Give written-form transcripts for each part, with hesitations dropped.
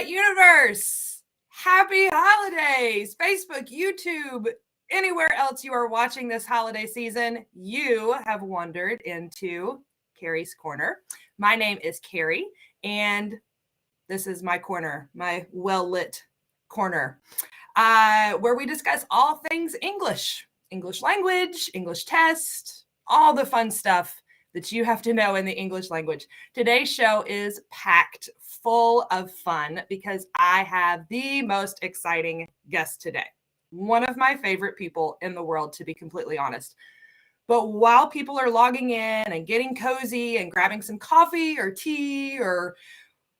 Internet universe. Happy holidays. Facebook, YouTube, anywhere else you are watching this holiday season, you have wandered into Kari's Corner. My name is Kari, and this is my corner, my well-lit corner, where we discuss all things English, English language, English test, all the fun stuff that you have to know in the English language. Today's show is packed full of fun because I have the most exciting guest today. One of my favorite people in the world, to be completely honest. But while people are logging in and getting cozy and grabbing some coffee or tea or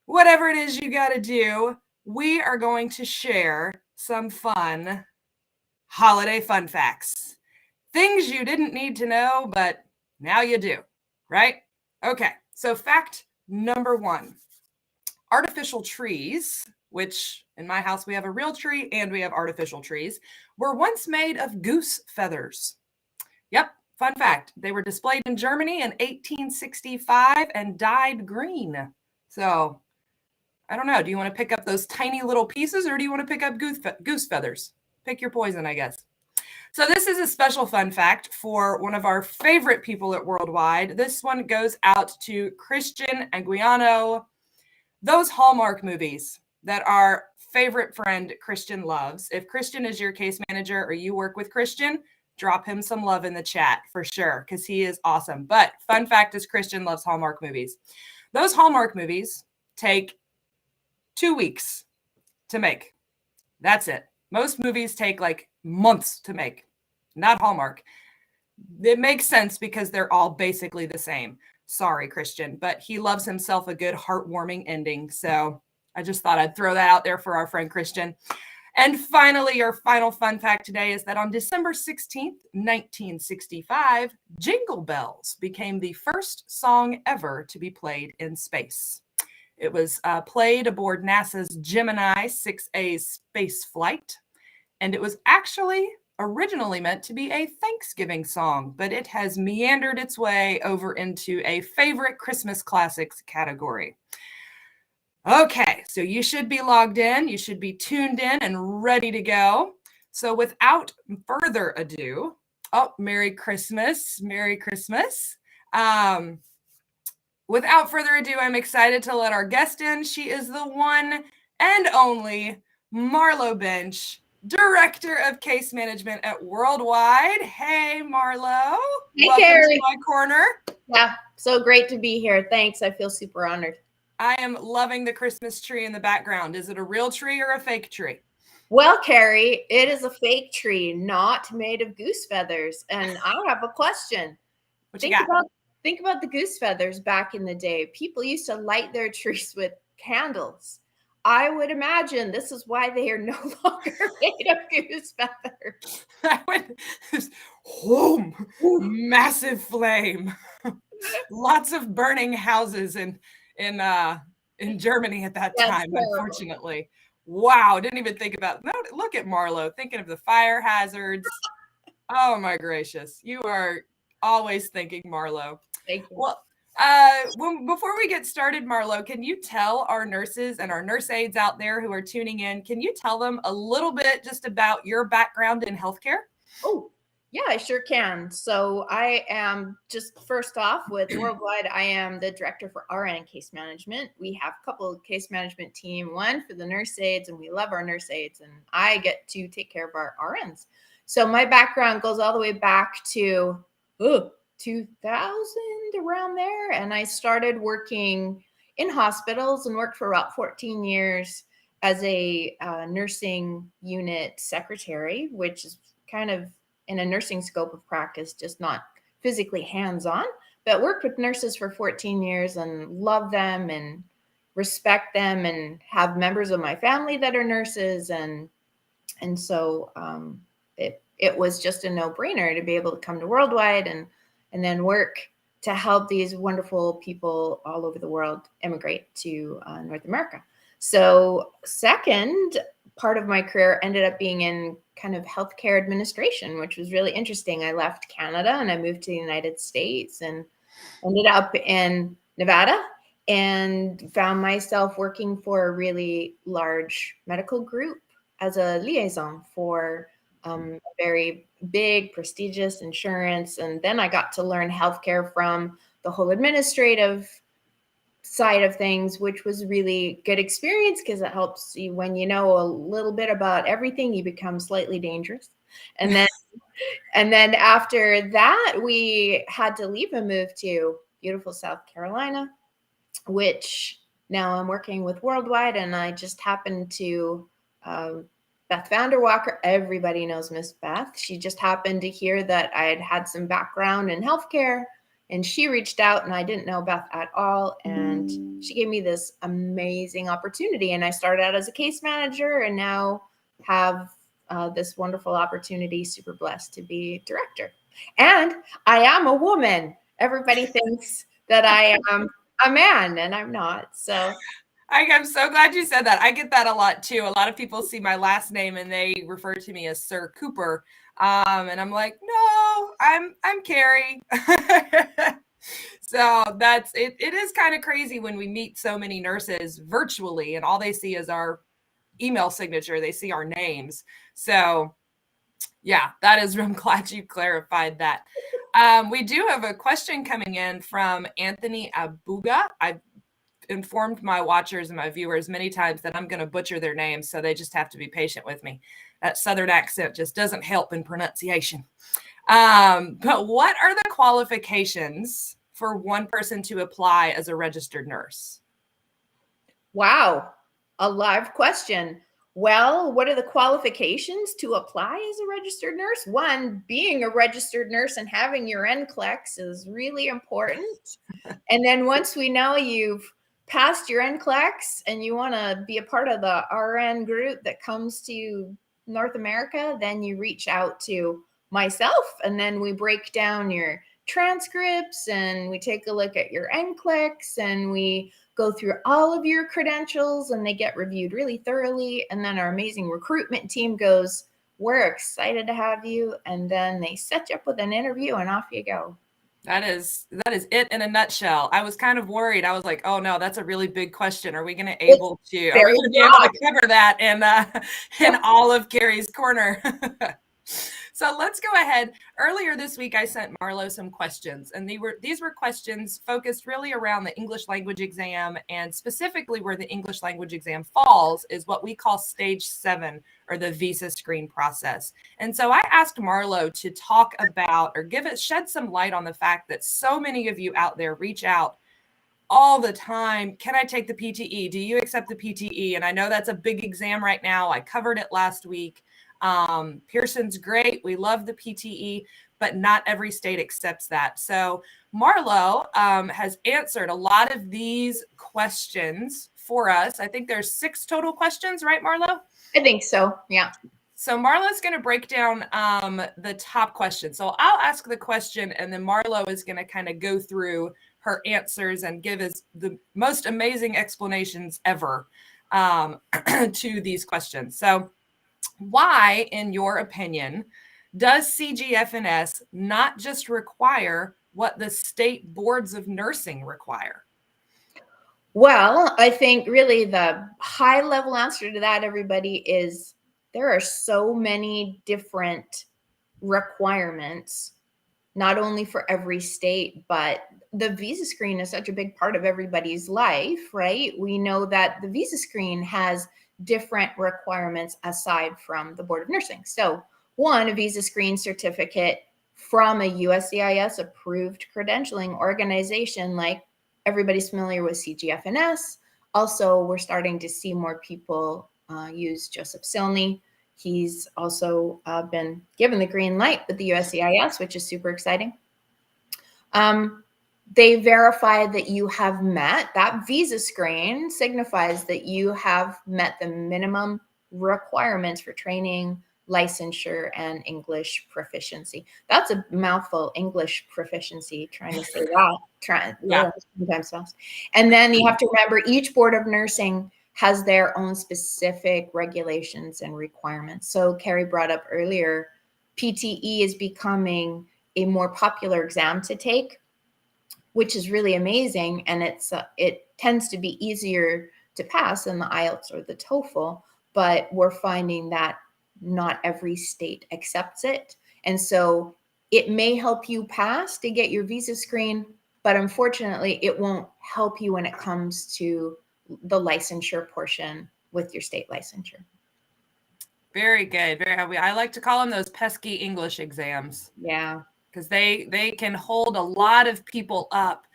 whatever it is you got to do, we are going to share some fun holiday fun facts. Things you didn't need to know, but now you do, right? Okay, so fact number one. Artificial trees, which in my house we have a real tree and we have artificial trees, were once made of goose feathers. Yep, fun fact. They were displayed in Germany in 1865 and dyed green. So I don't know. Do you want to pick up those tiny little pieces or do you want to pick up goose feathers? Pick your poison, I guess. So this is a special fun fact for one of our favorite people at Worldwide. This one goes out to Christian Anguiano. Those Hallmark movies that our favorite friend Christian loves. If Christian is your case manager or you work with Christian, drop him some love in the chat for sure, because he is awesome. But fun fact is Christian loves Hallmark movies. Those Hallmark movies take 2 weeks to make. That's it. Most movies take like months to make, not Hallmark. It makes sense because they're all basically the same. Sorry, Christian, but he loves himself a good heartwarming ending. So I just thought I'd throw that out there for our friend Christian. And finally, our final fun fact today is that on December 16th, 1965, Jingle Bells became the first song ever to be played in space. It was played aboard NASA's Gemini 6A space flight, and it was actually originally meant to be a Thanksgiving song, but it has meandered its way over into a favorite Christmas classics category. Okay, so you should be logged in, you should be tuned in and ready to go. So without further ado, Merry Christmas, Merry Christmas. Without further ado, I'm excited to let our guest in. She is the one and only Marlo Bench, Director of Case Management at Worldwide. Hey, Marlo. Hey, Welcome Kari. to my corner. Yeah, so great to be here. Thanks. I feel super honored. I am loving the Christmas tree in the background. Is it a real tree or a fake tree? Well, Kari, it is a fake tree, not made of goose feathers. And I have a question. Think about the goose feathers back in the day. People used to light their trees with candles. I would imagine this is why they are no longer made of goose feathers. Massive flame. Lots of burning houses in Germany at that time, unfortunately. Wow, didn't even think about. No, look at Marlo thinking of the fire hazards. Oh my gracious, you are always thinking, Marlo. Thank you. Well, before we get started, Marlo, can you tell our nurses and our nurse aides out there who are tuning in, can you tell them a little bit just about your background in healthcare? Oh, yeah, I sure can. So I am just first off with Worldwide, I am the director for RN case management. We have a couple of case management team, one for the nurse aides, and we love our nurse aides, and I get to take care of our RNs. So my background goes all the way back to 2000, around there. And I started working in hospitals and worked for about 14 years as a nursing unit secretary, which is kind of in a nursing scope of practice, just not physically hands-on, but worked with nurses for 14 years and love them and respect them and have members of my family that are nurses. And so it was just a no-brainer to be able to come to Worldwide and then work to help these wonderful people all over the world immigrate to North America. So second part of my career ended up being in kind of healthcare administration, which was really interesting. I left Canada and I moved to the United States and ended up in Nevada and found myself working for a really large medical group as a liaison for a very big, prestigious insurance. And then I got to learn healthcare from the whole administrative side of things, which was really good experience because it helps you when you know a little bit about everything, you become slightly dangerous. And then after that, we had to leave and move to beautiful South Carolina, which now I'm working with Worldwide, and I just happened to Beth Vanderwalker. Everybody knows Miss Beth. She just happened to hear that I had some background in healthcare, and she reached out, and I didn't know Beth at all, and she gave me this amazing opportunity. And I started out as a case manager, and now have this wonderful opportunity. Super blessed to be director, and I am a woman. Everybody thinks that I am a man, and I'm not. So I'm so glad you said that. I get that a lot too. A lot of people see my last name and they refer to me as Sir Cooper. And I'm like, no, I'm Kari. So that's it. It is kind of crazy when we meet so many nurses virtually and all they see is our email signature. They see our names. So yeah, that is, I'm glad you clarified that. We do have a question coming in from Anthony Abuga. I've informed my watchers and my viewers many times that I'm going to butcher their names, so they just have to be patient with me. That Southern accent just doesn't help in pronunciation. But what are the qualifications for one person to apply as a registered nurse? wow, a live question. Well, what are the qualifications to apply as a registered nurse? One, being a registered nurse and having your NCLEX is really important. And then once we know you've passed your NCLEX and you want to be a part of the RN group that comes to North America, then you reach out to myself, and then we break down your transcripts and we take a look at your NCLEX and we go through all of your credentials, and they get reviewed really thoroughly. And then our amazing recruitment team goes, we're excited to have you. And then they set you up with an interview and off you go. That is it in a nutshell. I was kind of worried. I was like, oh no, that's a really big question. Are we going to be able to cover that in all of Kari's corner? So let's go ahead. Earlier this week, I sent Marlo some questions, and these were questions focused really around the English language exam, and specifically where the English language exam falls is what we call stage 7, or the VisaScreen process. And so I asked Marlo to talk about or shed some light on the fact that so many of you out there reach out all the time. Can I take the PTE? Do you accept the PTE? And I know that's a big exam right now. I covered it last week. Pearson's great. We love the PTE, but not every state accepts that. So Marlo has answered a lot of these questions for us. I think there's 6 total questions, right, Marlo? I think so. Yeah. So Marlo's going to break down the top question. So I'll ask the question, and then Marlo is going to kind of go through her answers and give us the most amazing explanations ever to these questions. So why, in your opinion, does CGFNS not just require what the state boards of nursing require? Well, I think really the high level answer to that, everybody, is there are so many different requirements, not only for every state, but the VisaScreen is such a big part of everybody's life, right? We know that the VisaScreen has different requirements aside from the Board of Nursing. So one, a VisaScreen certificate from a USCIS approved credentialing organization, like everybody's familiar with CGFNS. Also, we're starting to see more people use Joseph Silney. He's also been given the green light with the USCIS, which is super exciting. They verify that you have met, that VisaScreen signifies that you have met the minimum requirements for training, licensure, and English proficiency. That's a mouthful, English proficiency, trying to say that. Sometimes fast. And then you have to remember each Board of Nursing has their own specific regulations and requirements. So Kari brought up earlier, PTE is becoming a more popular exam to take. which is really amazing. And it tends to be easier to pass than the IELTS or the TOEFL, but we're finding that not every state accepts it. And so it may help you pass to get your VisaScreen, but unfortunately it won't help you when it comes to the licensure portion with your state licensure. Very good. Very happy. I like to call them those pesky English exams. Yeah. Because they can hold a lot of people up.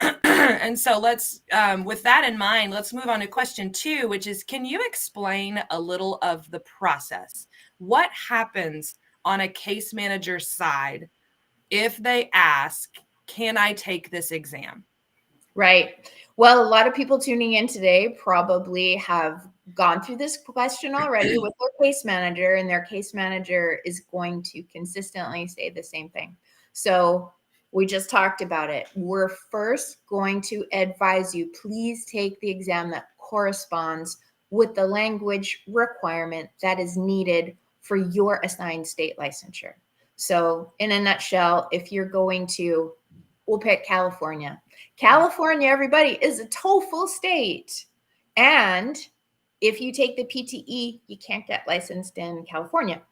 And so let's, with that in mind, let's move on to question 2, which is, can you explain a little of the process? What happens on a case manager's side if they ask, can I take this exam? Right. Well, a lot of people tuning in today probably have gone through this question already with their case manager, and their case manager is going to consistently say the same thing. So we just talked about it. We're first going to advise you, please take the exam that corresponds with the language requirement that is needed for your assigned state licensure. So in a nutshell, if you're going to, we'll pick California. California, everybody, is a TOEFL state. And if you take the PTE, you can't get licensed in California.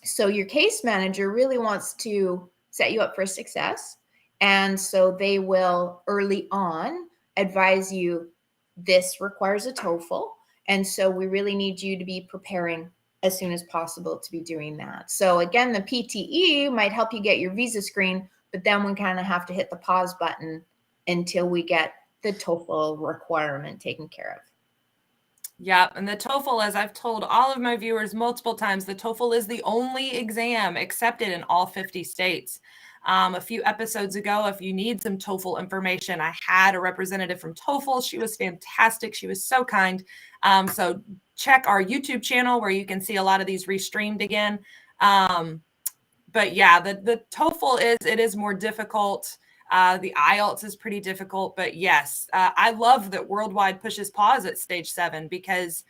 So your case manager really wants to set you up for success. And so they will early on advise you, this requires a TOEFL. And so we really need you to be preparing as soon as possible to be doing that. So again, the PTE might help you get your VisaScreen, but then we kind of have to hit the pause button until we get the TOEFL requirement taken care of. Yeah, and the TOEFL, as I've told all of my viewers multiple times, the TOEFL is the only exam accepted in all 50 states. A few episodes ago, if you need some TOEFL information, I had a representative from TOEFL. She was fantastic. She was so kind. So check our YouTube channel where you can see a lot of these restreamed again. But yeah, the TOEFL is more difficult. The IELTS is pretty difficult, but yes, I love that Worldwide pushes pause at stage 7 because,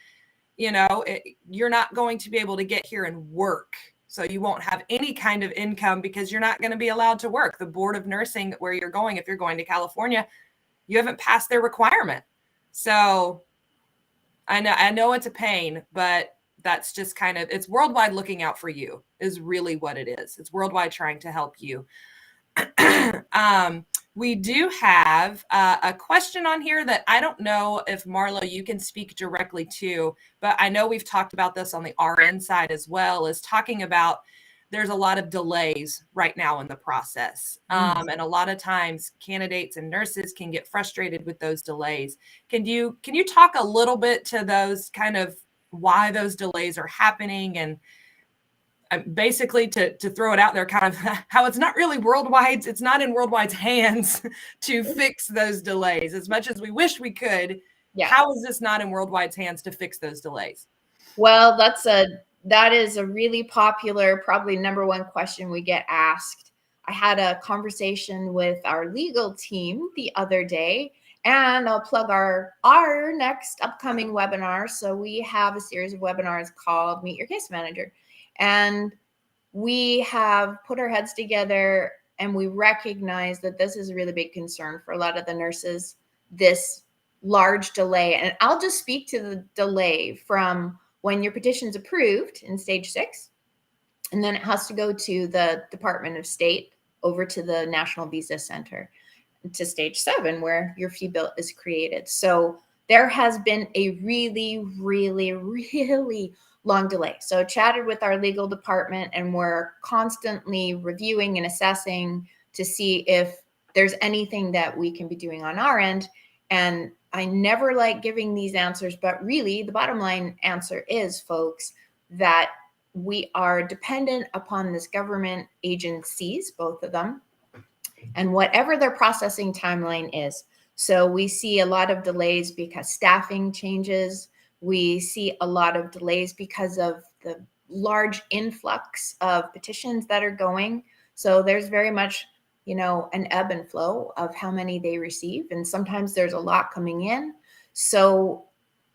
you're not going to be able to get here and work. So you won't have any kind of income because you're not going to be allowed to work. The Board of Nursing where you're going, if you're going to California, you haven't passed their requirement. So I know it's a pain, but that's just kind of, it's Worldwide looking out for you is really what it is. It's Worldwide trying to help you. We do have a question on here that I don't know if Marlo, you can speak directly to, but I know we've talked about this on the RN side as well, is talking about there's a lot of delays right now in the process. And a lot of times candidates and nurses can get frustrated with those delays. Can you talk a little bit to those kind of why those delays are happening, and basically to throw it out there, kind of how it's not really Worldwide's, it's not in Worldwide's hands to fix those delays as much as we wish we could. Yeah. How is this not in Worldwide's hands to fix those delays? Well, that is a really popular, probably number one question we get asked. I had a conversation with our legal team the other day, and I'll plug our next upcoming webinar. So we have a series of webinars called Meet Your Case Manager. And we have put our heads together and we recognize that this is a really big concern for a lot of the nurses, this large delay. And I'll just speak to the delay from when your petition's approved in stage 6, and then it has to go to the Department of State over to the National Visa Center to stage 7, where your fee bill is created. So there has been a really, really, really long delay. So I chatted with our legal department, and we're constantly reviewing and assessing to see if there's anything that we can be doing on our end. And I never like giving these answers, but really the bottom line answer is, folks, that we are dependent upon this government agencies, both of them, and whatever their processing timeline is. So we see a lot of delays because staffing changes. We see a lot of delays because of the large influx of petitions that are going. So there's very much, an ebb and flow of how many they receive. And sometimes there's a lot coming in. So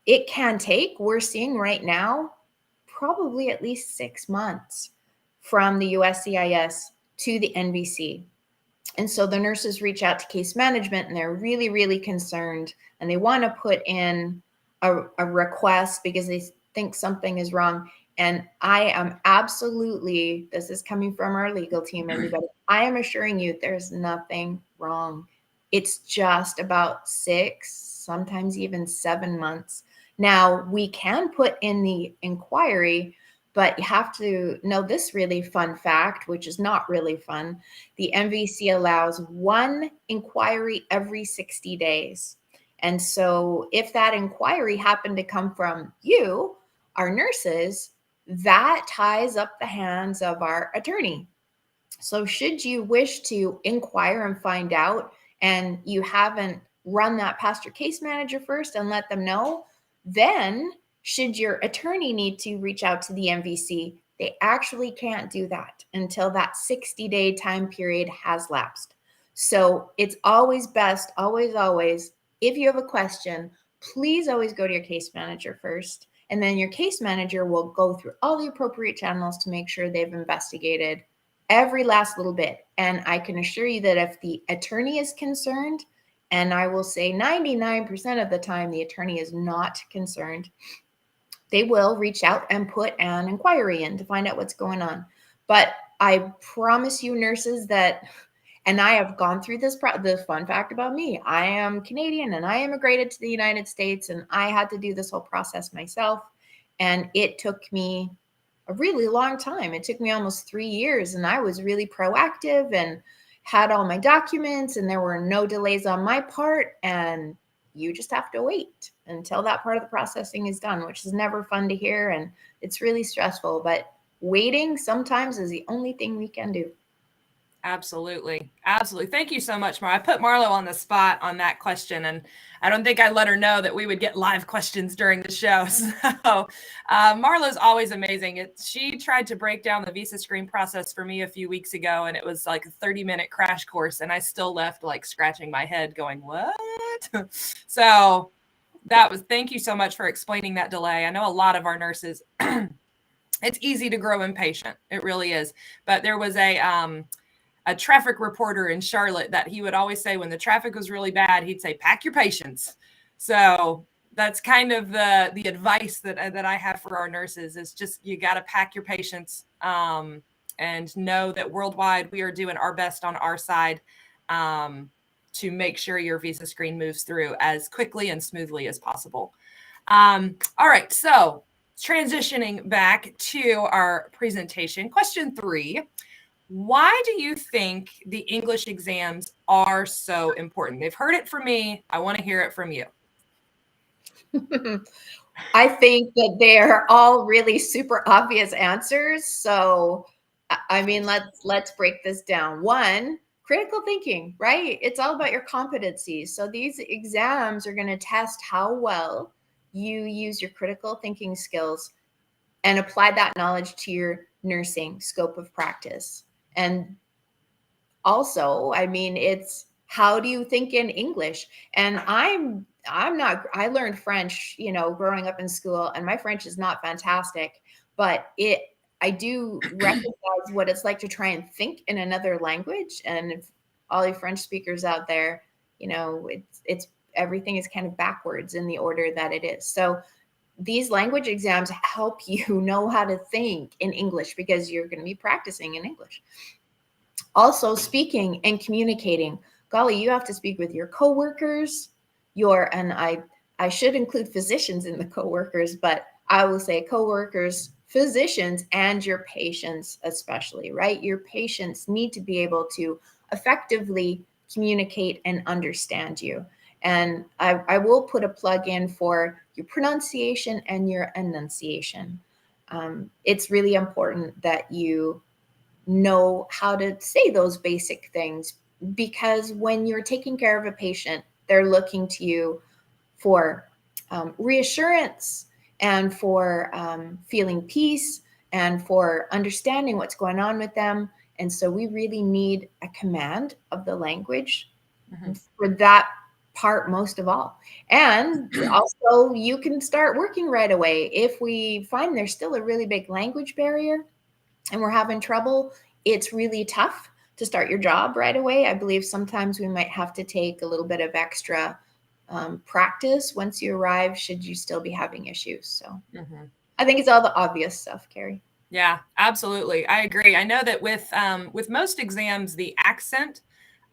it can take, we're seeing right now, probably at least 6 months from the USCIS to the NVC. And so the nurses reach out to case management and they're really, really concerned, and they want to put in a request because they think something is wrong. And I am absolutely, this is coming from our legal team, everybody, I am assuring you there's nothing wrong. It's just about 6, sometimes even 7 months. Now, we can put in the inquiry, but you have to know this really fun fact, which is not really fun. The MVC allows 1 inquiry every 60 days. And so if that inquiry happened to come from you, our nurses, that ties up the hands of our attorney. So should you wish to inquire and find out, and you haven't run that past your case manager first and let them know, then should your attorney need to reach out to the MVC, they actually can't do that until that 60-day time period has lapsed. So it's always best, always, if you have a question, please always go to your case manager first. And then your case manager will go through all the appropriate channels to make sure they've investigated every last little bit. And I can assure you that if the attorney is concerned, and I will say 99% of the time the attorney is not concerned, they will reach out and put an inquiry in to find out what's going on. But I promise you, nurses, that, and I have gone through this, the fun fact about me, I am Canadian and I immigrated to the United States, and I had to do this whole process myself. And it took me a really long time. It took me almost 3 years, and I was really proactive and had all my documents, and there were no delays on my part. And you just have to wait until that part of the processing is done, which is never fun to hear. And it's really stressful, but waiting sometimes is the only thing we can do. Absolutely. Absolutely. Thank you so much, Mar. I put Marlo on the spot on that question, and I don't think I let her know that we would get live questions during the show. So Marlo's always amazing. She tried to break down the VisaScreen process for me a few weeks ago, and it was like a 30-minute crash course, and I still left like scratching my head going, what? So thank you so much for explaining that delay. I know a lot of our nurses, it's easy to grow impatient. It really is. But there was a traffic reporter in Charlotte that he would always say when the traffic was really bad, he'd say, pack your patience. So that's kind of the advice that I have for our nurses is just, you got to pack your patience and know that worldwide we are doing our best on our side to make sure your VisaScreen moves through as quickly and smoothly as possible. All right. So transitioning back to our presentation, question 3. Why do you think the English exams are so important? They've heard it from me. I want to hear it from you. I think that they are all really super obvious answers. So, I mean, let's break this down. 1, critical thinking, right? It's all about your competencies. So these exams are going to test how well you use your critical thinking skills and apply that knowledge to your nursing scope of practice. And also, I mean, it's how do you think in English? And I learned French, growing up in school, and my French is not fantastic, but I do recognize what it's like to try and think in another language. And if all you French speakers out there, it's everything is kind of backwards in the order that it is. So these language exams help you know how to think in English because you're going to be practicing in English. Also, speaking and communicating. Golly, you have to speak with your coworkers, and I should include physicians in the coworkers, but I will say coworkers, physicians, and your patients especially, right? Your patients need to be able to effectively communicate and understand you. And I will put a plug in for your pronunciation and your enunciation. It's really important that you know how to say those basic things, because when you're taking care of a patient, they're looking to you for reassurance and for feeling peace and for understanding what's going on with them. And so we really need a command of the language for that part most of all. And also, you can start working right away. If we find there's still a really big language barrier and we're having trouble, it's really tough to start your job right away. I believe sometimes we might have to take a little bit of extra practice once you arrive, should you still be having issues. So I think it's all the obvious stuff, Kari. Yeah, absolutely. I agree. I know that with most exams, the accent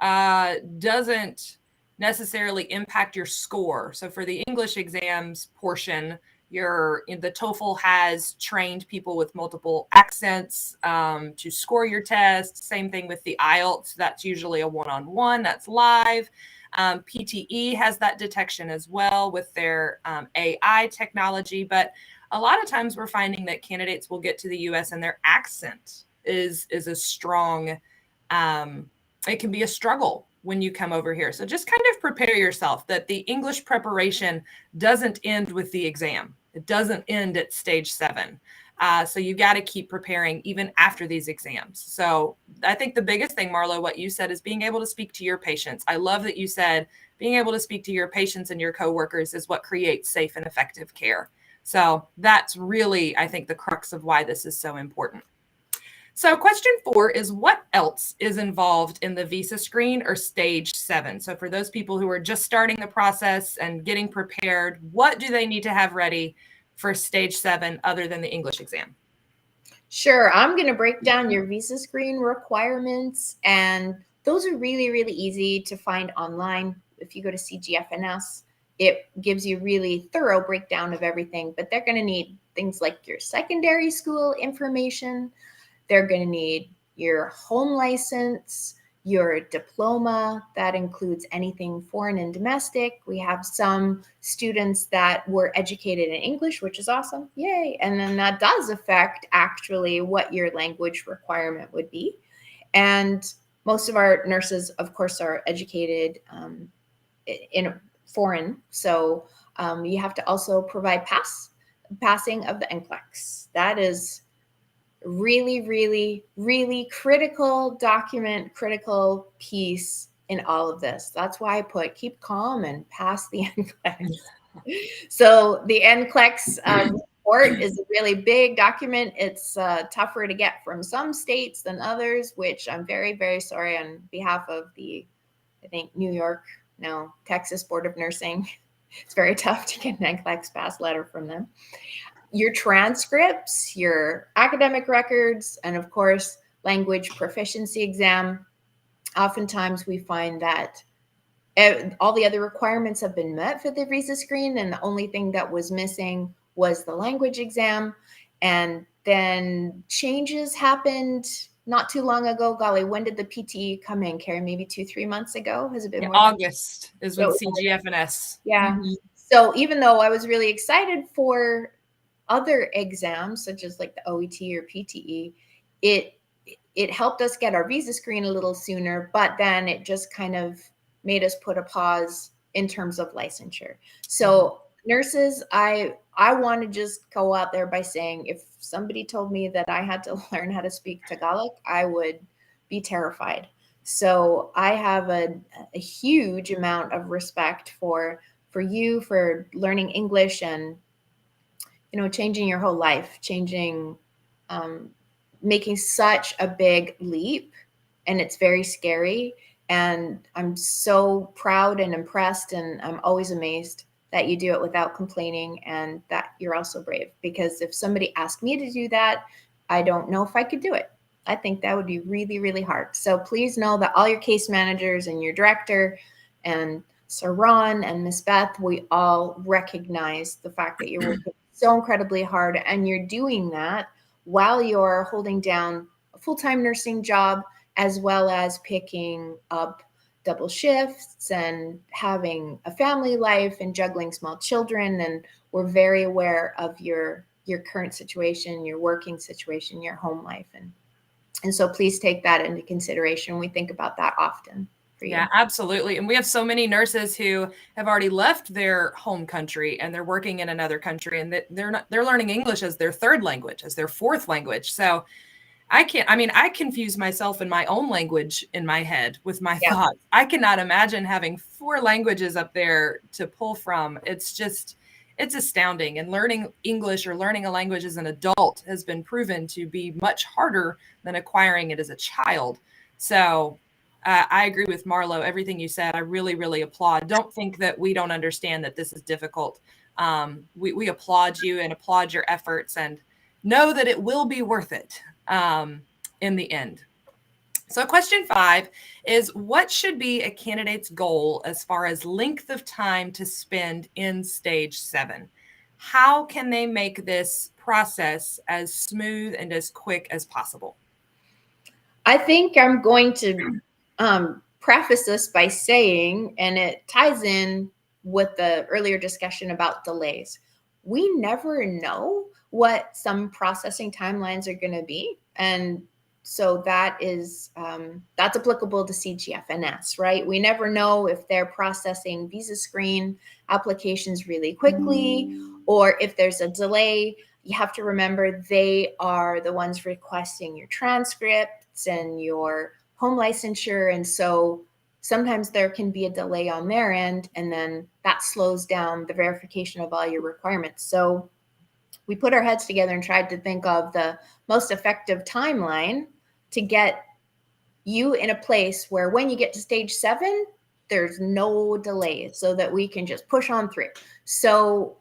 doesn't necessarily impact your score. So for the English exams portion, the TOEFL has trained people with multiple accents to score your test. Same thing with the IELTS. That's usually a one-on-one. That's live. PTE has that detection as well with their AI technology. But a lot of times we're finding that candidates will get to the U.S. and their accent is a strong, it can be a struggle when you come over here. So just kind of prepare yourself that the English preparation doesn't end with the exam. It doesn't end at stage 7. So you got to keep preparing even after these exams. So I think the biggest thing, Marlo, what you said is being able to speak to your patients. I love that you said being able to speak to your patients and your coworkers is what creates safe and effective care. So that's really, I think, the crux of why this is so important. So question 4 is, what else is involved in the VisaScreen or stage 7? So for those people who are just starting the process and getting prepared, what do they need to have ready for stage 7 other than the English exam? Sure. I'm going to break down your VisaScreen requirements, and those are really, really easy to find online. If you go to CGFNS, it gives you really thorough breakdown of everything, but they're going to need things like your secondary school information. They're going to need your home license, your diploma. That includes anything foreign and domestic. We have some students that were educated in English, which is awesome. Yay. And then that does affect actually what your language requirement would be. And most of our nurses, of course, are educated in foreign. So you have to also provide passing of the NCLEX. That is really, really, really critical critical piece in all of this. That's why I put keep calm and pass the NCLEX. So the NCLEX report is a really big document. It's tougher to get from some states than others, which I'm very, very sorry on behalf of the, I think, Texas Board of Nursing. It's very tough to get an NCLEX pass letter from them. Your transcripts, your academic records, and of course, language proficiency exam. Oftentimes we find that all the other requirements have been met for the VisaScreen, and the only thing that was missing was the language exam. And then changes happened not too long ago. Golly, when did the PTE come in, Kari? Maybe 2-3 months ago? Has it been more? August is with CGFNS. Yeah. So even though I was really excited for other exams, such as like the OET or PTE, it helped us get our VisaScreen a little sooner, but then it just kind of made us put a pause in terms of licensure. So nurses, I want to just go out there by saying, if somebody told me that I had to learn how to speak Tagalog, I would be terrified. So I have a huge amount of respect for you for learning English and changing your whole life, making such a big leap, and it's very scary. And I'm so proud and impressed, and I'm always amazed that you do it without complaining and that you're also brave. Because if somebody asked me to do that, I don't know if I could do it. I think that would be really, really hard. So please know that all your case managers and your director and Sir Ron and Miss Beth, we all recognize the fact that you're working so incredibly hard, and you're doing that while you're holding down a full-time nursing job, as well as picking up double shifts and having a family life and juggling small children. And we're very aware of your current situation, your working situation, your home life. And so please take that into consideration. We think about that often. Yeah, absolutely. And we have so many nurses who have already left their home country and they're working in another country, and they're learning English as their third language, as their fourth language. So I confuse myself in my own language in my head with my thoughts. I cannot imagine having 4 languages up there to pull from. It's astounding. And learning English or learning a language as an adult has been proven to be much harder than acquiring it as a child. So I agree with Marlo, everything you said. I really, really applaud. Don't think that we don't understand that this is difficult. We applaud you and applaud your efforts, and know that it will be worth it in the end. So question 5 is, what should be a candidate's goal as far as length of time to spend in stage 7? How can they make this process as smooth and as quick as possible? I think I'm going to preface this by saying, and it ties in with the earlier discussion about delays. We never know what some processing timelines are going to be. And so that is, that's applicable to CGFNS, right? We never know if they're processing VisaScreen applications really quickly, or if there's a delay. You have to remember they are the ones requesting your transcripts and your home licensure. And so sometimes there can be a delay on their end, and then that slows down the verification of all your requirements. So we put our heads together and tried to think of the most effective timeline to get you in a place where when you get to stage 7, there's no delays, so that we can just push on through. So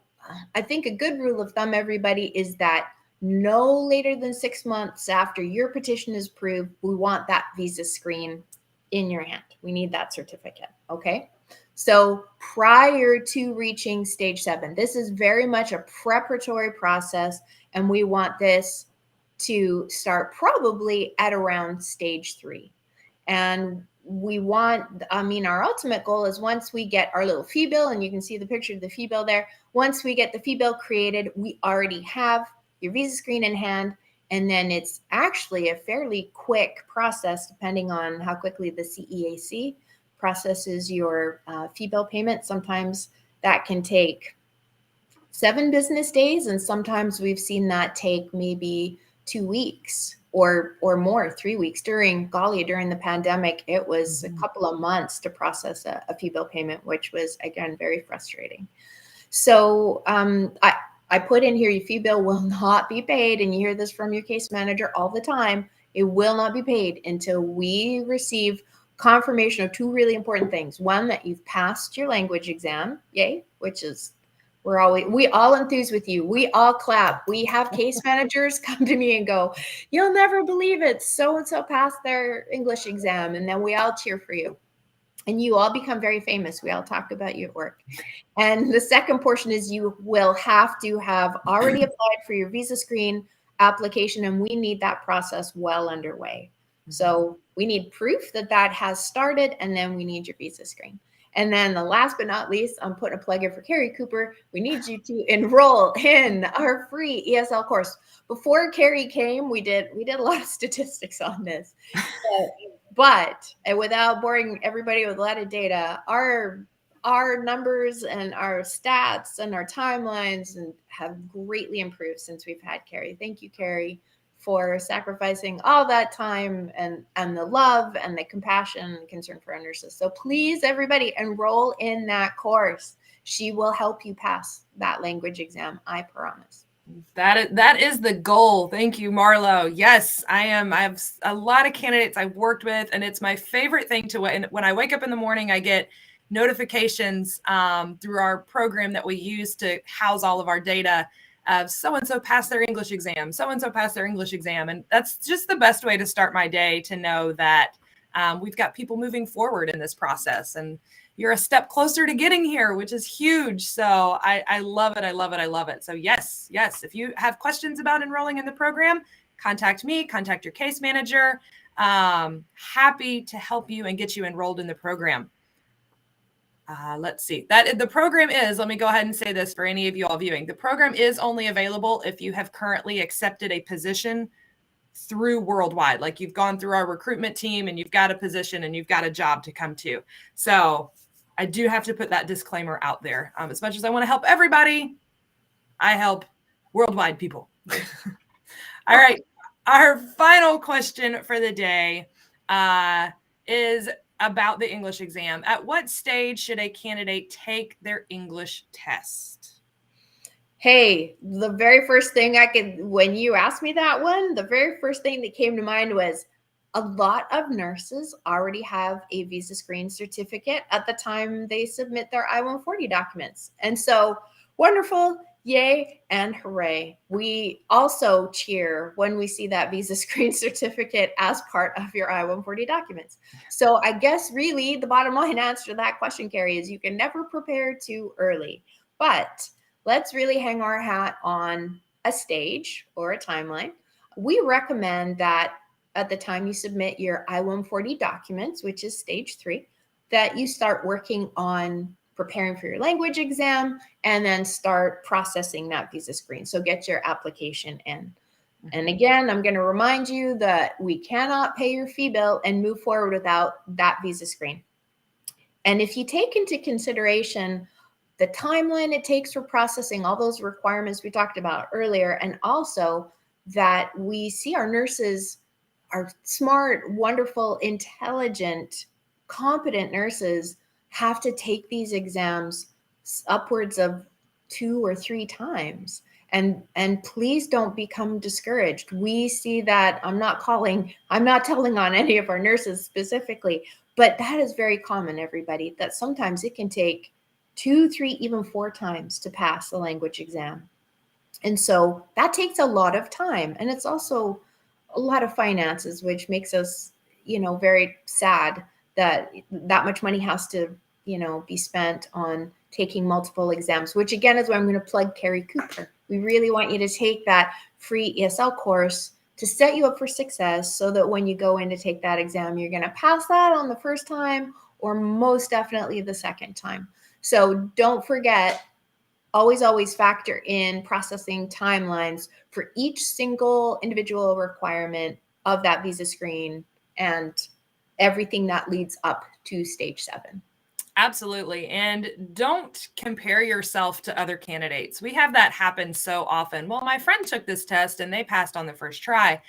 I think a good rule of thumb, everybody, is that no later than 6 months after your petition is approved, we want that VisaScreen in your hand. We need that certificate, okay? So prior to reaching stage 7, this is very much a preparatory process, and we want this to start probably at around stage 3. And we want, our ultimate goal is once we get our little fee bill, and you can see the picture of the fee bill there. Once we get the fee bill created, we already have your VisaScreen in hand. And then it's actually a fairly quick process, depending on how quickly the CEAC processes your fee bill payment. Sometimes that can take 7 business days, and sometimes we've seen that take maybe 2 weeks or more, 3 weeks. During the pandemic, it was a couple of months to process a fee bill payment, which was, again, very frustrating. So I put in here, your fee bill will not be paid, and you hear this from your case manager all the time. It will not be paid until we receive confirmation of 2 really important things. One, that you've passed your language exam, yay, which is, we all enthuse with you. We all clap. We have case managers come to me and go, you'll never believe it, so-and-so passed their English exam. And then we all cheer for you. And you all become very famous. We all talk about you at work. And the second portion is, you will have to have already applied for your VisaScreen application, and we need that process well underway. So we need proof that that has started, and then we need your VisaScreen. And then the last but not least, I'm putting a plug in for Kari Cooper. We need you to enroll in our free ESL course. Before Kari came, we did a lot of statistics on this. But without boring everybody with a lot of data, our numbers and our stats and our timelines have greatly improved since we've had Kari. Thank you, Kari, for sacrificing all that time and the love and the compassion and concern for our nurses. So please, everybody, enroll in that course. She will help you pass that language exam, I promise. That is the goal. Thank you, Marlo. Yes, I have a lot of candidates I've worked with, and it's my favorite thing to when I wake up in the morning, I get notifications through our program that we use to house all of our data of so-and-so passed their English exam, so-and-so passed their English exam. And that's just the best way to start my day, to know that we've got people moving forward in this process, and you're a step closer to getting here, which is huge. So I love it. I love it. I love it. So yes, if you have questions about enrolling in the program, contact me, contact your case manager. Happy to help you and get you enrolled in the program. Let's see, that the program is, let me go ahead and say this for any of you all viewing, the program is only available if you have currently accepted a position through Worldwide. Like, you've gone through our recruitment team and you've got a position and you've got a job to come to. So I do have to put that disclaimer out there. As much as I want to help everybody, I help Worldwide people. All right. Our final question for the day is about the English exam. At what stage should a candidate take their English test? Hey, the very first thing when you asked me that one, the very first thing that came to mind was, a lot of nurses already have a VisaScreen certificate at the time they submit their I-140 documents. And so wonderful, yay, and hooray. We also cheer when we see that VisaScreen certificate as part of your I-140 documents. So I guess really the bottom line answer to that question, Kari, is you can never prepare too early. But let's really hang our hat on a stage or a timeline. We recommend that at the time you submit your I-140 documents, which is stage 3, that you start working on preparing for your language exam and then start processing that VisaScreen. So get your application in. And again, I'm going to remind you that we cannot pay your fee bill and move forward without that VisaScreen. And if you take into consideration the timeline it takes for processing all those requirements we talked about earlier, and also that we see our nurses are smart, wonderful, intelligent, competent nurses have to take these exams upwards of 2 or 3 times. And please don't become discouraged. We see that. I'm not telling on any of our nurses specifically, but that is very common, everybody, that sometimes it can take 2, 3, even 4 times to pass the language exam. And so that takes a lot of time. And it's also a lot of finances, which makes us, very sad that that much money has to, be spent on taking multiple exams, which again is why I'm going to plug Kari Cooper. We really want you to take that free ESL course to set you up for success so that when you go in to take that exam, you're going to pass that on the first time or most definitely the second time. So don't forget, always factor in processing timelines for each single individual requirement of that VisaScreen and everything that leads up to stage 7. Absolutely. And don't compare yourself to other candidates. We have that happen so often. Well, my friend took this test and they passed on the first try.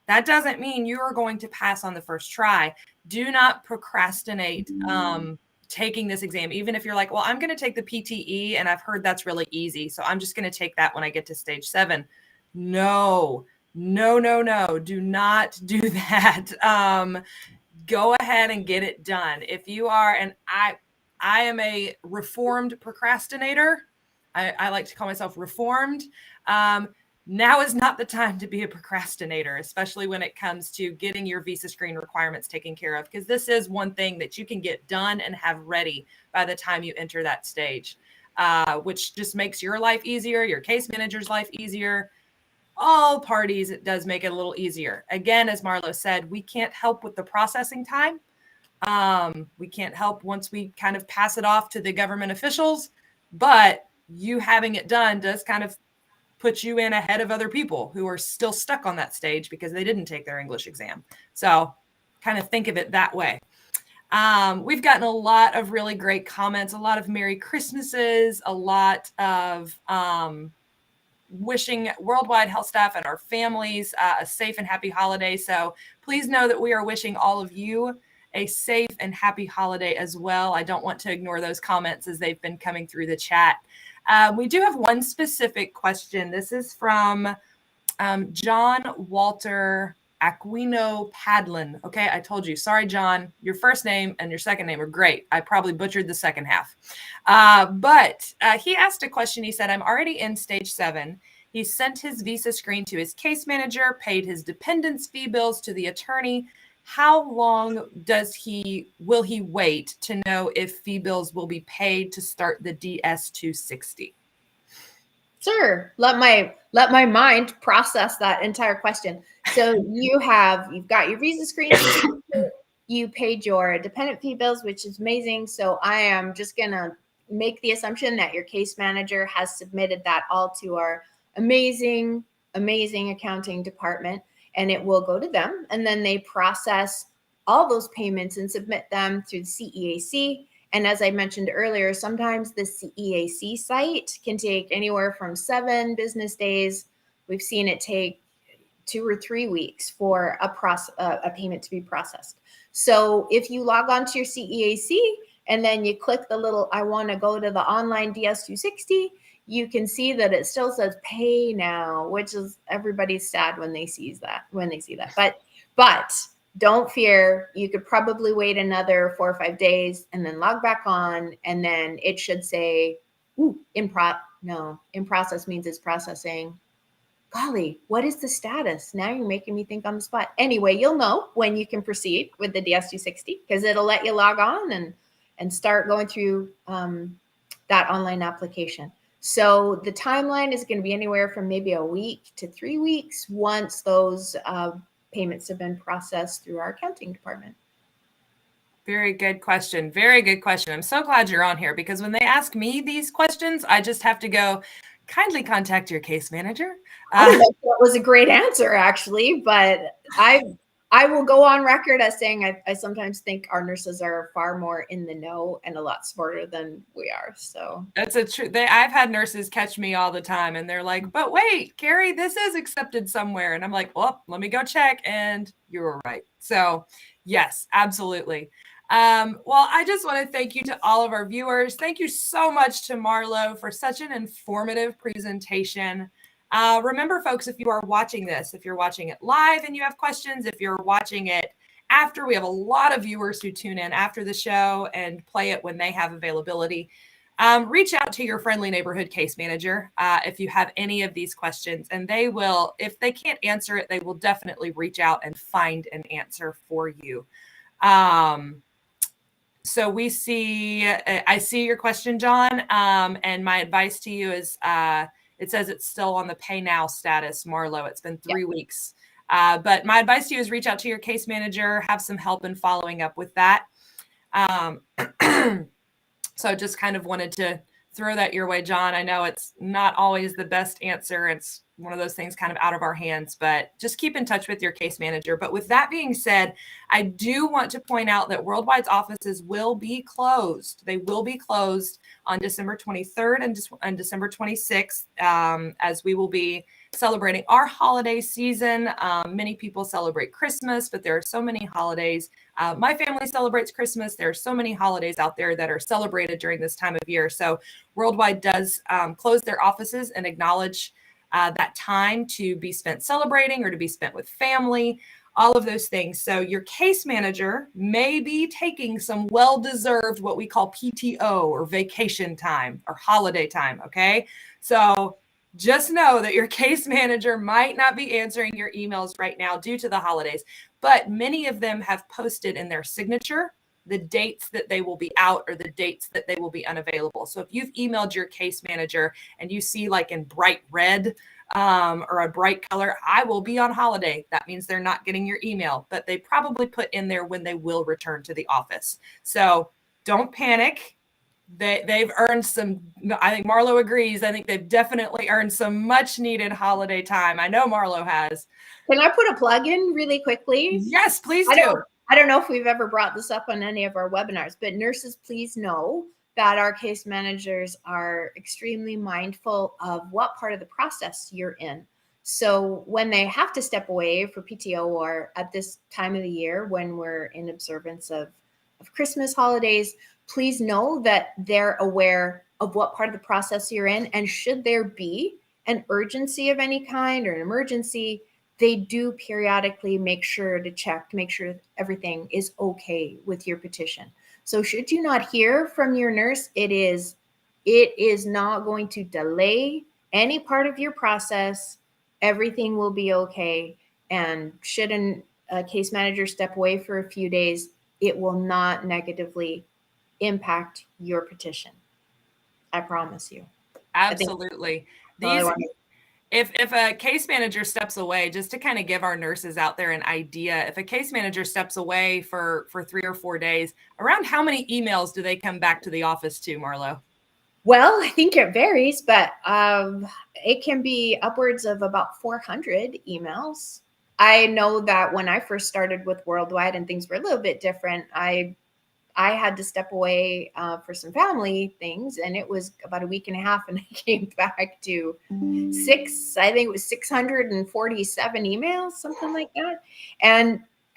That doesn't mean you are going to pass on the first try. Do not procrastinate taking this exam, even if you're like, well, I'm going to take the PTE and I've heard that's really easy, so I'm just going to take that when I get to stage 7. No, do not do that. Go ahead and get it done. If you are, and I am a reformed procrastinator. I like to call myself reformed. Now is not the time to be a procrastinator, especially when it comes to getting your VisaScreen requirements taken care of, because this is one thing that you can get done and have ready by the time you enter that stage, which just makes your life easier, your case manager's life easier. All parties, it does make it a little easier. Again, as Marlo said, we can't help with the processing time. We can't help once we kind of pass it off to the government officials, but you having it done does kind of put you in ahead of other people who are still stuck on that stage because they didn't take their English exam. So kind of think of it that way. We've gotten a lot of really great comments, a lot of Merry Christmases, a lot of wishing Worldwide HealthStaff and our families a safe and happy holiday. So please know that we are wishing all of you a safe and happy holiday as well. I don't want to ignore those comments as they've been coming through the chat. We do have one specific question. This is from John Walter Aquino Padlin. Okay, I told you. Sorry, John. Your first name and your second name are great. I probably butchered the second half. But he asked a question. He said, I'm already in stage 7. He sent his VisaScreen to his case manager, paid his dependents fee bills to the attorney. How long will he wait to know if fee bills will be paid to start the DS-260? Sure. Let my mind process that entire question. So you've got your VisaScreen, you paid your dependent fee bills, which is amazing. So I am just gonna make the assumption that your case manager has submitted that all to our amazing accounting department, and it will go to them, and then they process all those payments and submit them through the CEAC. And as I mentioned earlier, sometimes the CEAC site can take anywhere from 7 business days. We've seen it take 2 or 3 weeks for a payment to be processed. So if you log on to your CEAC and then you click the little, I want to go to the online DS-260, you can see that it still says pay now, which is everybody's sad when they see that. But don't fear. You could probably wait another 4 or 5 days and then log back on, and then it should say, ooh, in process means it's processing. Golly, what is the status? Now you're making me think on the spot. Anyway, you'll know when you can proceed with the DS260 because it'll let you log on and start going through that online application. So the timeline is going to be anywhere from maybe a week to 3 weeks once those payments have been processed through our accounting department. Very good question. Very good question. I'm so glad you're on here because when they ask me these questions, I just have to go, kindly contact your case manager. That was a great answer, actually, but I will go on record as saying I sometimes think our nurses are far more in the know and a lot smarter than we are. So that's a true. I've had nurses catch me all the time, and they're like, "But wait, Kari, this is accepted somewhere," and I'm like, "Well, let me go check." And you were right. So yes, absolutely. Well, I just want to thank you to all of our viewers. Thank you so much to Marlo for such an informative presentation. Remember, folks, if you are watching this, if you're watching it live and you have questions, if you're watching it after, we have a lot of viewers who tune in after the show and play it when they have availability. Reach out to your friendly neighborhood case manager if you have any of these questions, and they will, if they can't answer it, they will definitely reach out and find an answer for you. So I see your question, John. And my advice to you is, it says it's still on the pay now status, Marlo. It's been 3 weeks. But my advice to you is reach out to your case manager, have some help in following up with that. So just kind of wanted to throw that your way, John. I know it's not always the best answer. It's one of those things kind of out of our hands, but just keep in touch with your case manager. But with that being said, I do want to point out that Worldwide's offices will be closed. They will be closed on December 23rd and December 26th, as we will be celebrating our holiday season. Many people celebrate Christmas, but there are so many holidays. My family celebrates Christmas. There are so many holidays out there that are celebrated during this time of year. So Worldwide does close their offices and acknowledge that time to be spent celebrating or to be spent with family, all of those things. So your case manager may be taking some well-deserved what we call PTO or vacation time or holiday time, okay? So just know that your case manager might not be answering your emails right now due to the holidays, but many of them have posted in their signature the dates that they will be out or the dates that they will be unavailable. So if you've emailed your case manager and you see like in bright red or a bright color, I will be on holiday, that means they're not getting your email, but they probably put in there when they will return to the office. So don't panic. They've earned some, I think Marlo agrees. I think they've definitely earned some much needed holiday time. I know Marlo has. Can I put a plug in really quickly? Yes, please do. I don't know if we've ever brought this up on any of our webinars, but nurses, please know that our case managers are extremely mindful of what part of the process you're in. So when they have to step away for PTO or at this time of the year when we're in observance of Christmas holidays, please know that they're aware of what part of the process you're in. And should there be an urgency of any kind or an emergency, they do periodically make sure to check to make sure everything is okay with your petition. So should you not hear from your nurse, it is not going to delay any part of your process. Everything will be okay. And should a case manager step away for a few days, it will not negatively impact your petition. I promise you. Absolutely. If a case manager steps away, just to kind of give our nurses out there an idea, if a case manager steps away for 3 or 4 days, around how many emails do they come back to the office to, Marlo? Well, I think it varies, but it can be upwards of about 400 emails. I know that when I first started with Worldwide and things were a little bit different, I had to step away for some family things, and it was about a week and a half, and I came back to 647 emails, something like that.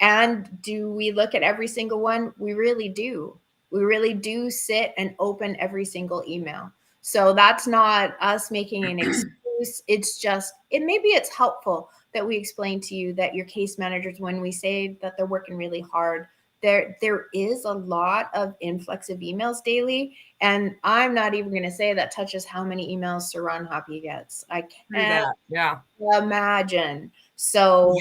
And do we look at every single one? We really do. We really do sit and open every single email. So that's not us making an excuse. It's just, maybe it's helpful, that we explain to you that your case managers, when we say that they're working really hard, there is a lot of influx of emails daily. And I'm not even going to say that touches how many emails Saran Hoppy gets. I can't imagine. So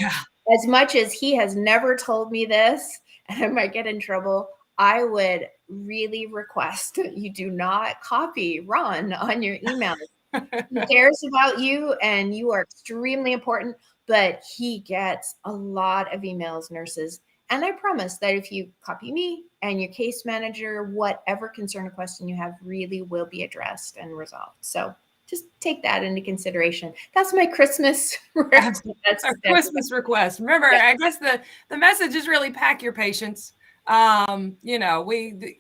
as much as he has never told me this, and I might get in trouble, I would really request that you do not copy Ron on your email. He cares about you and you are extremely important, but he gets a lot of emails, nurses. And I promise that if you copy me and your case manager, whatever concern or question you have really will be addressed and resolved. So just take that into consideration. That's my Christmas request. That's our Christmas request. Remember, I guess the message is really pack your patience. You know,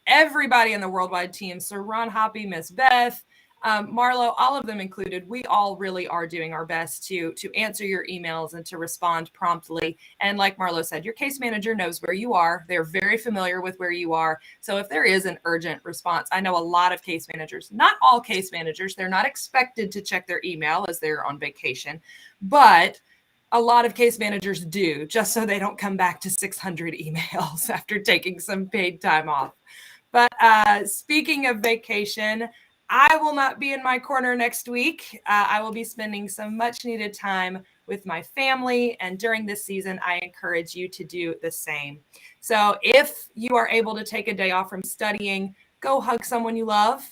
everybody in the worldwide team, Sir Ron Hoppy, Miss Beth, Marlo, all of them included, we all really are doing our best to answer your emails and to respond promptly. And like Marlo said, your case manager knows where you are. They're very familiar with where you are. So if there is an urgent response, I know a lot of case managers, not all case managers, they're not expected to check their email as they're on vacation, but a lot of case managers do, just so they don't come back to 600 emails after taking some paid time off. But speaking of vacation, I will not be in my corner next week. I will be spending some much needed time with my family. And during this season, I encourage you to do the same. So if you are able to take a day off from studying, go hug someone you love.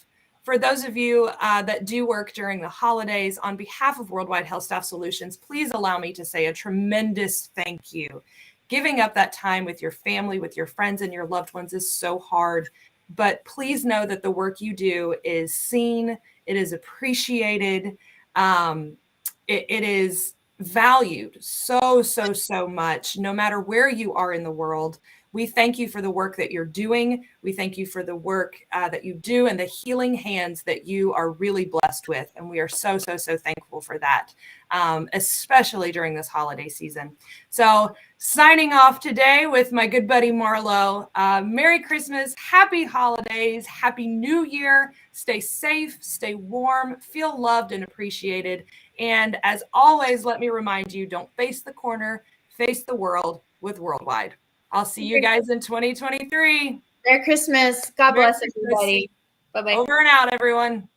For those of you that do work during the holidays, on behalf of Worldwide HealthStaff Solutions, please allow me to say a tremendous thank you. Giving up that time with your family, with your friends and your loved ones is so hard. But please know that the work you do is seen, it is appreciated, it is valued so much, no matter where you are in the world. We thank you for the work that you're doing. We thank you for the work that you do and the healing hands that you are really blessed with. And we are so thankful for that, especially during this holiday season. So signing off today with my good buddy Marlo. Merry Christmas, happy holidays, happy New Year. Stay safe, stay warm, feel loved and appreciated. And as always, let me remind you, don't face the corner, face the world with Worldwide. I'll see you guys in 2023. Merry Christmas. God bless everybody. Bye-bye. Over and out, everyone.